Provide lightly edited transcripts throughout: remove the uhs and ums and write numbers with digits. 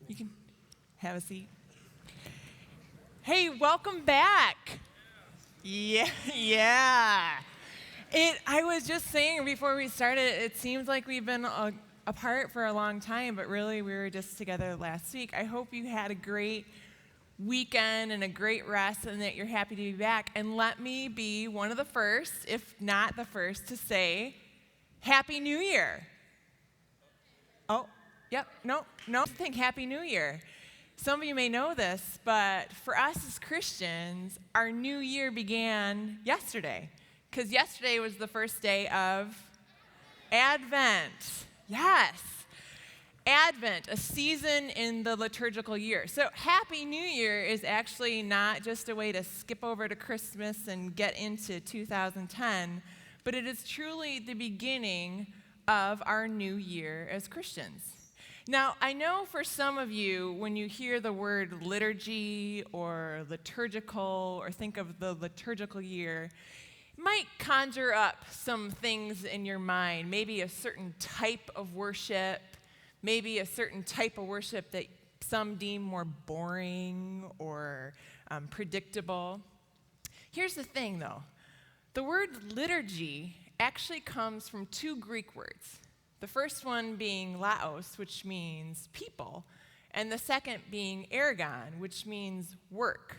You can have a seat. Hey, welcome back. Yeah, yeah. I was just saying before we started, it seems like we've been apart for a long time, but really we were just together last week. I hope you had a great weekend and a great rest and that you're happy to be back. And let me be one of the first, if not the first, to say Happy New Year. Oh, yep, no, think Happy New Year. Some of you may know this, but for us as Christians, our new year began yesterday, because yesterday was the first day of Advent. Yes, Advent, a season in the liturgical year. So Happy New Year is actually not just a way to skip over to Christmas and get into 2010, but it is truly the beginning of our new year as Christians. Now, I know for some of you, when you hear the word liturgy or liturgical or think of the liturgical year, it might conjure up some things in your mind, maybe a certain type of worship, maybe a certain type of worship that some deem more boring or predictable. Here's the thing, though. The word liturgy actually comes from two Greek words. The first one being laos, which means people, and the second being ergon, which means work.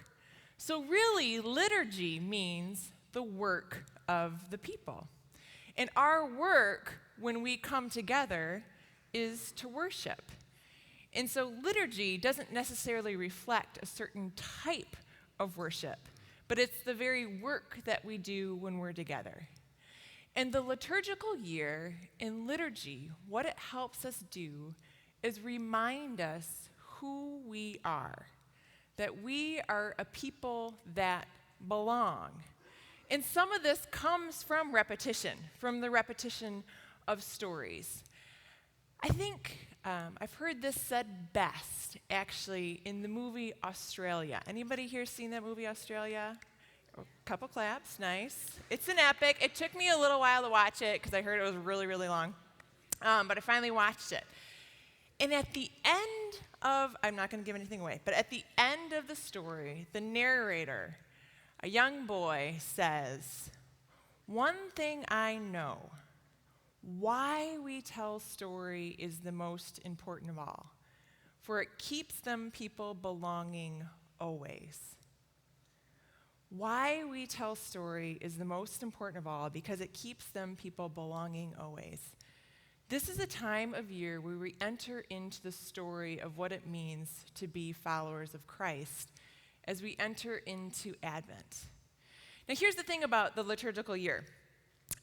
So really, liturgy means the work of the people. And our work, when we come together, is to worship. And so liturgy doesn't necessarily reflect a certain type of worship, but it's the very work that we do when we're together. And the liturgical year in liturgy, what it helps us do is remind us who we are, that we are a people that belong. And some of this comes from repetition, from the repetition of stories. I think I've heard this said best, actually, in the movie Australia. Anybody here seen that movie, Australia? A couple claps, nice. It's an epic. It took me a little while to watch it because I heard it was really, really long. But I finally watched it. And at the end of, I'm not going to give anything away, but at the end of the story, the narrator, a young boy, says, "One thing I know, why we tell story is the most important of all, for it keeps them people belonging always." Why we tell story is the most important of all because it keeps them people belonging always. This is a time of year where we enter into the story of what it means to be followers of Christ as we enter into Advent. Now here's the thing about the liturgical year.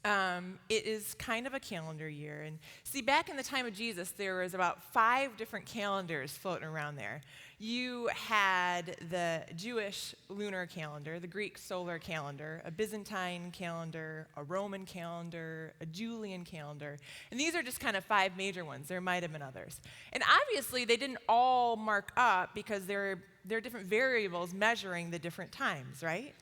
It is kind of a calendar year. And see, back in the time of Jesus, there was about 5 different calendars floating around there. You had the Jewish lunar calendar, the Greek solar calendar, a Byzantine calendar, a Roman calendar, a Julian calendar. And these are just kind of 5 major ones. There might have been others. And obviously, they didn't all mark up because there are different variables measuring the different times, right?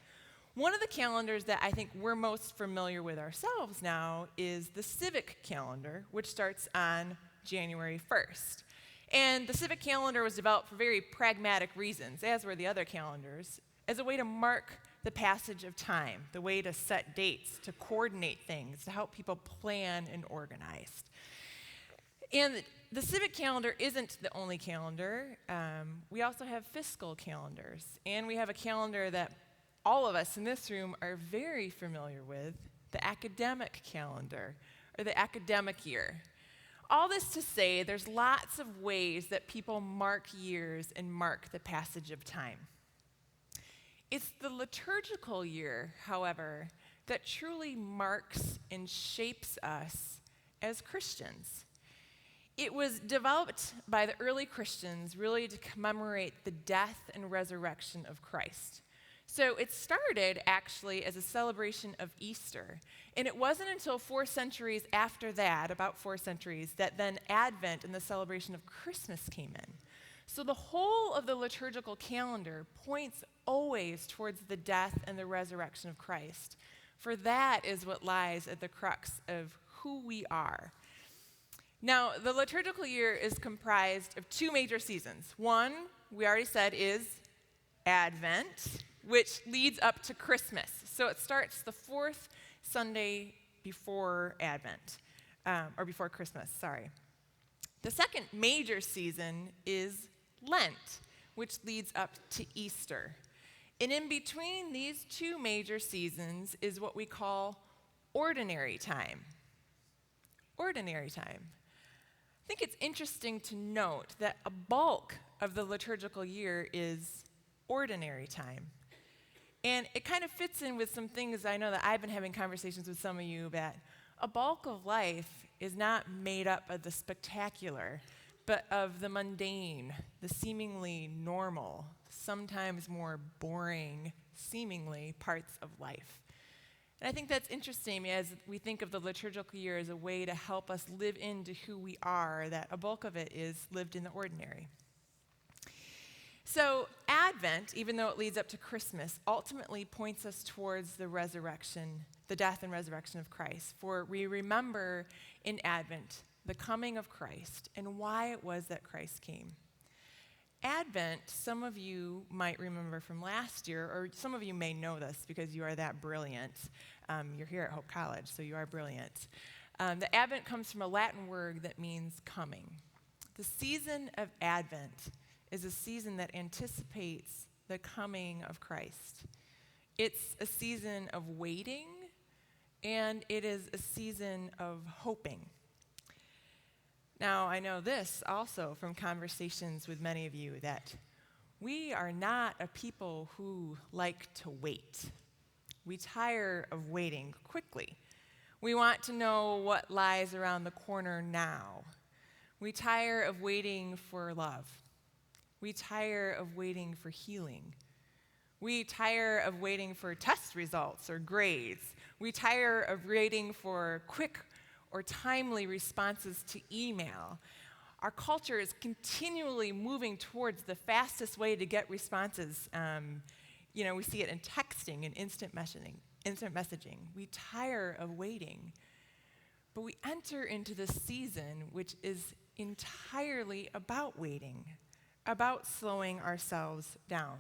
One of the calendars that I think we're most familiar with ourselves now is the civic calendar, which starts on January 1st. And the civic calendar was developed for very pragmatic reasons, as were the other calendars, as a way to mark the passage of time, the way to set dates, to coordinate things, to help people plan and organize. And the civic calendar isn't the only calendar. We also have fiscal calendars, and we have a calendar that all of us in this room are very familiar with, the academic calendar, or the academic year. All this to say, there's lots of ways that people mark years and mark the passage of time. It's the liturgical year, however, that truly marks and shapes us as Christians. It was developed by the early Christians really to commemorate the death and resurrection of Christ. So it started actually as a celebration of Easter. And it wasn't until 4 centuries after that, about 4 centuries, that then Advent and the celebration of Christmas came in. So the whole of the liturgical calendar points always towards the death and the resurrection of Christ. For that is what lies at the crux of who we are. Now, the liturgical year is comprised of two major seasons. One, we already said, is Advent, which leads up to Christmas. So it starts the fourth Sunday before Advent, or before Christmas, sorry. The second major season is Lent, which leads up to Easter. And in between these two major seasons is what we call ordinary time. Ordinary time. I think it's interesting to note that a bulk of the liturgical year is ordinary time. And it kind of fits in with some things I know that I've been having conversations with some of you about. A bulk of life is not made up of the spectacular, but of the mundane, the seemingly normal, sometimes more boring, seemingly, parts of life. And I think that's interesting as we think of the liturgical year as a way to help us live into who we are, that a bulk of it is lived in the ordinary. So Advent, even though it leads up to Christmas, ultimately points us towards the resurrection, the death and resurrection of Christ. For we remember in Advent the coming of Christ and why it was that Christ came. Advent, some of you might remember from last year, or some of you may know this because you are that brilliant. You're here at Hope College, so you are brilliant. The Advent comes from a Latin word that means coming. The season of Advent is a season that anticipates the coming of Christ. It's a season of waiting, and it is a season of hoping. Now, I know this also from conversations with many of you, that we are not a people who like to wait. We tire of waiting quickly. We want to know what lies around the corner now. We tire of waiting for love. We tire of waiting for healing. We tire of waiting for test results or grades. We tire of waiting for quick or timely responses to email. Our culture is continually moving towards the fastest way to get responses. We see it in texting and instant messaging. We tire of waiting. But we enter into this season which is entirely about waiting, about slowing ourselves down.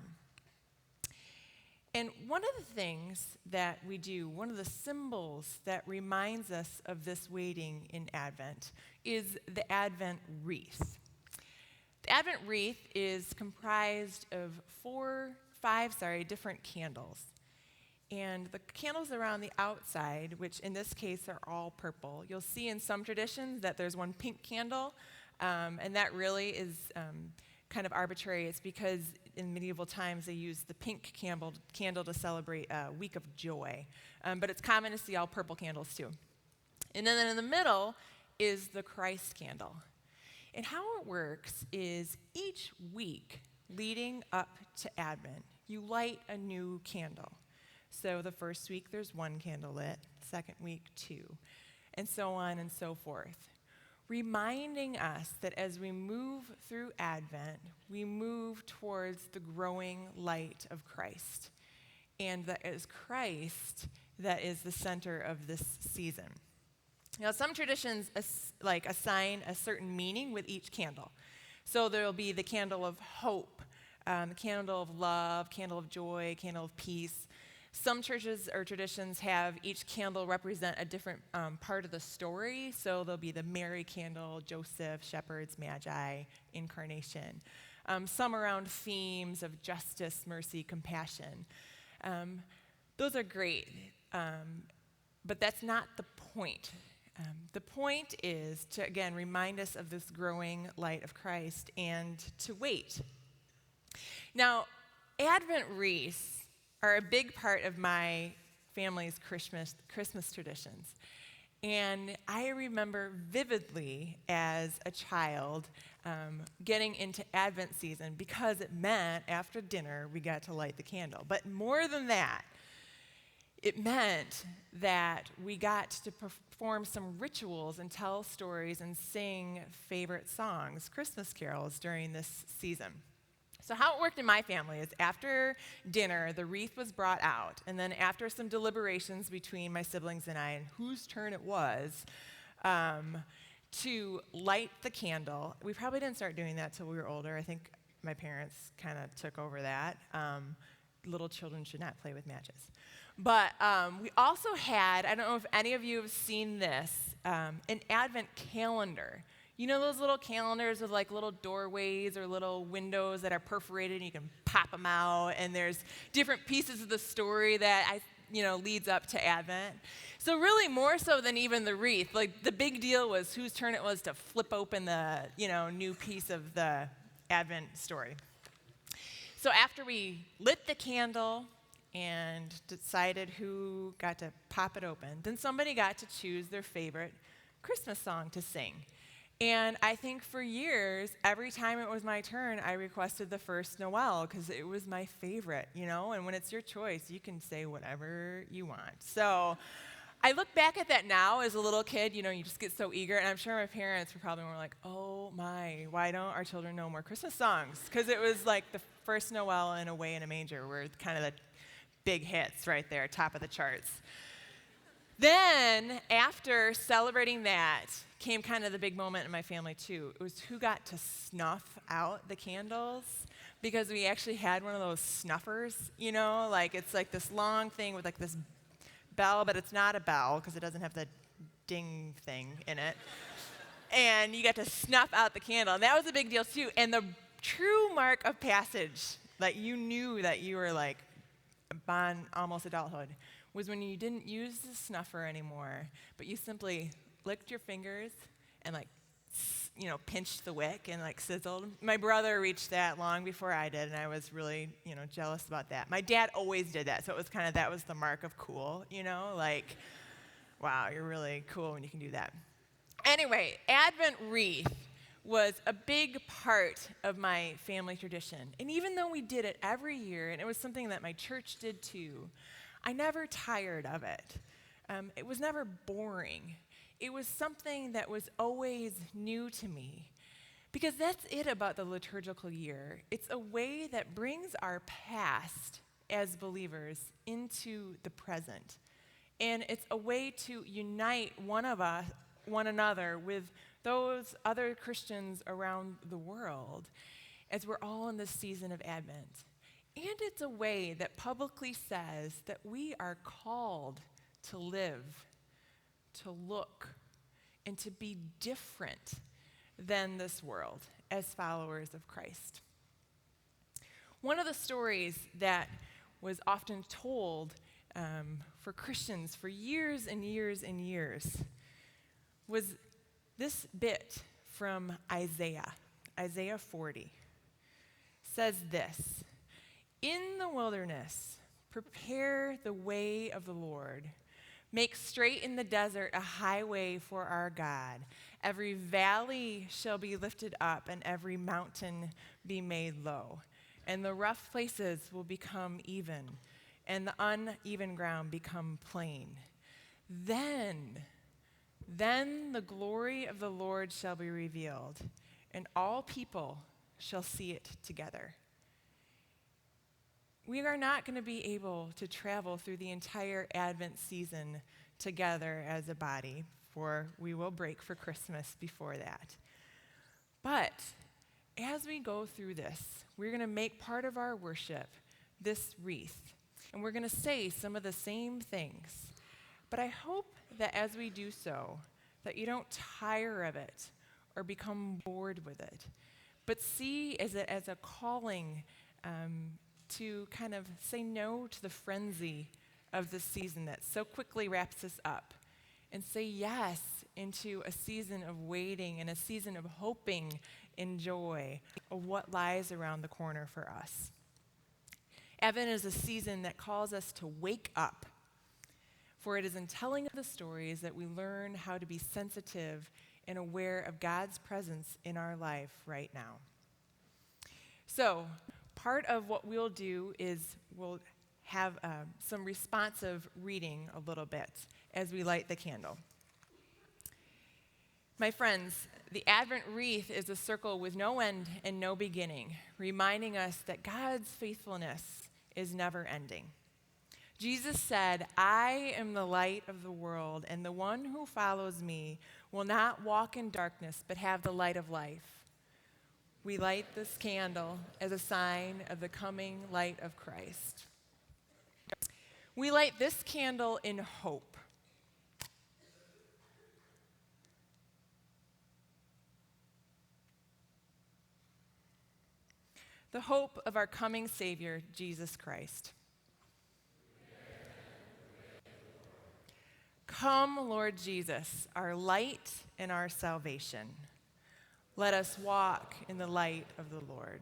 And one of the things that we do, one of the symbols that reminds us of this waiting in Advent is the Advent wreath. The Advent wreath is comprised of five different candles. And the candles around the outside, which in this case are all purple, you'll see in some traditions that there's one pink candle, and that really is kind of arbitrary. It's because in medieval times they used the pink candle to celebrate a week of joy. But it's common to see all purple candles too. And then in the middle is the Christ candle. And how it works is each week leading up to Advent, you light a new candle. So the first week there's one candle lit, second week two, and so on and so forth. Reminding us that as we move through Advent, we move towards the growing light of Christ. And that is Christ that is the center of this season. Now, some traditions assign a certain meaning with each candle. So there will be the candle of hope, the candle of love, candle of joy, candle of peace. Some churches or traditions have each candle represent a different part of the story. So there'll be the Mary candle, Joseph, shepherds, magi, incarnation. Some around themes of justice, mercy, compassion. Those are great, but that's not the point. The point is to, again, remind us of this growing light of Christ and to wait. Now, Advent wreaths are a big part of my family's Christmas traditions. And I remember vividly as a child getting into Advent season because it meant after dinner we got to light the candle. But more than that, it meant that we got to perform some rituals and tell stories and sing favorite songs, Christmas carols during this season. So how it worked in my family is after dinner, the wreath was brought out, and then after some deliberations between my siblings and I and whose turn it was, to light the candle. We probably didn't start doing that till we were older. I think my parents kind of took over that. Little children should not play with matches. But we also had, I don't know if any of you have seen this, an Advent calendar. You know those little calendars with like little doorways or little windows that are perforated and you can pop them out, and there's different pieces of the story that leads up to Advent. So really more so than even the wreath, like the big deal was whose turn it was to flip open the, new piece of the Advent story. So after we lit the candle and decided who got to pop it open, then somebody got to choose their favorite Christmas song to sing. And I think for years, every time it was my turn, I requested the first Noel because it was my favorite, and when it's your choice, you can say whatever you want. So I look back at that now as a little kid, you just get so eager, and I'm sure my parents were probably more like, oh my, why don't our children know more Christmas songs? Because it was like the first Noel and Away in a Manger were kind of the big hits right there, top of the charts. Then, after celebrating that, came kind of the big moment in my family, too. It was who got to snuff out the candles, because we actually had one of those snuffers, like it's like this long thing with like this bell, but it's not a bell because it doesn't have the ding thing in it. And you got to snuff out the candle, and that was a big deal, too. And the true mark of passage, that you knew that you were like on almost adulthood, was when you didn't use the snuffer anymore, but you simply licked your fingers and pinched the wick and sizzled. My brother reached that long before I did, and I was really, jealous about that. My dad always did that, so it was that was the mark of cool, wow, you're really cool when you can do that. Anyway, Advent wreath was a big part of my family tradition. And even though we did it every year, and it was something that my church did too, I never tired of it. It was never boring. It was something that was always new to me. Because that's it about the liturgical year. It's a way that brings our past as believers into the present. And it's a way to unite one another with those other Christians around the world as we're all in this season of Advent. And it's a way that publicly says that we are called to live, to look, and to be different than this world as followers of Christ. One of the stories that was often told for Christians for years and years and years was this bit from Isaiah 40. Says this: "In the wilderness, prepare the way of the Lord. Make straight in the desert a highway for our God. Every valley shall be lifted up, and every mountain be made low. And the rough places will become even, and the uneven ground become plain. Then the glory of the Lord shall be revealed, and all people shall see it together." We are not going to be able to travel through the entire Advent season together as a body, for we will break for Christmas before that. But as we go through this, we're going to make part of our worship this wreath, and we're going to say some of the same things. But I hope that as we do so, that you don't tire of it or become bored with it, but see it as a calling to kind of say no to the frenzy of this season that so quickly wraps us up, and say yes into a season of waiting and a season of hoping and joy of what lies around the corner for us. Advent is a season that calls us to wake up, for it is in telling of the stories that we learn how to be sensitive and aware of God's presence in our life right now. So, part of what we'll do is we'll have some responsive reading a little bit as we light the candle. My friends, the Advent wreath is a circle with no end and no beginning, reminding us that God's faithfulness is never ending. Jesus said, "I am the light of the world, and the one who follows me will not walk in darkness, but have the light of life. We light this candle as a sign of the coming light of Christ. We light this candle in hope. The hope of our coming Savior, Jesus Christ. Come, Lord Jesus, our light and our salvation. Let us walk in the light of the Lord.